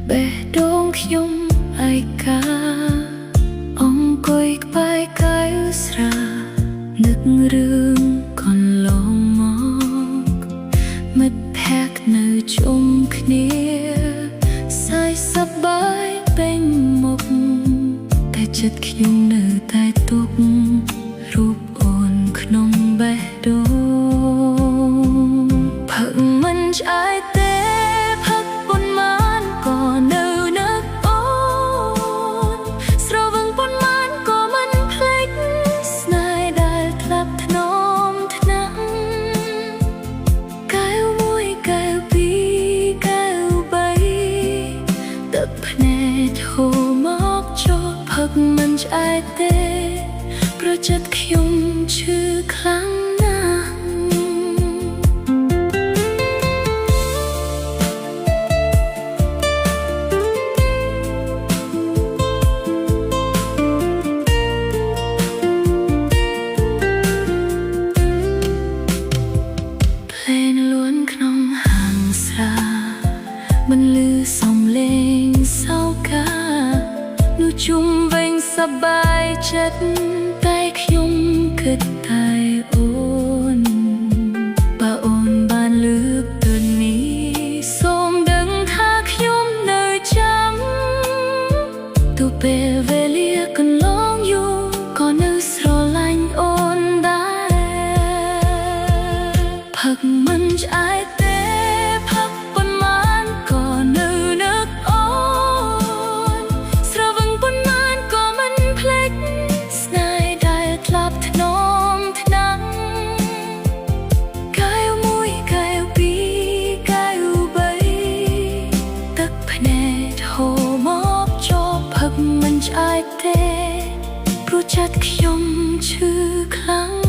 បេះដូងខ្ញុំឯកាអង្គុយក្បែរកាយស្រានឹករឿងកន្លងមកមិត្តភក្តិនៅជុំគ្នាសើចសប្បាយពេញមុខតែចិត្តខ្ញុំនៅតែទុករូបអូនក្នុងបេះដូងផឹកមិនឆ្អែតទេផឹកប៉ុន្មានក៏នៅនឹកអូនស្រវឹងប៉ុន្មានក៏មិនភ្លេចស្នេហ៍ដែលធ្លាប់ថ្នមថ្នាក់កែវមួយកែវពីរកែវបីទឹកភ្នែកហូរមកចូលផឹកមិនឆ្អែតទេព្រោះចិត្តខ្ញុំឈឺខ្លាំងណាស់ភ្លេងលួនក្នុងហាងស្រាបន្លឺសំឡេងសោកានោះជុំវិញសប្បាយចិត្តតែខ្ញុំគិតតែអូនបើអូនបានលើកទៅនេះសូមដឹងថាខ្ញុំនៅចាំទោះពេលវេលាកន្លងយូរក៏នៅស្រឡាញ់អូនដែរផឹកមិនឆ្អែតទេផឹកប៉ុន្មានក៏នៅនឹកអូនស្រវឹងប៉ុន្មានក៏មិនភ្លេចស្នេហ៍ដែលធ្លាប់ថ្នមថ្នាក់កែវមួយកែវពីរកែវបីទឹកភ្នែកហូរមកចូលផឹកមិនឆ្អែតទេព្រោះចិត្តខ្ញុំឈឺខ្លាំង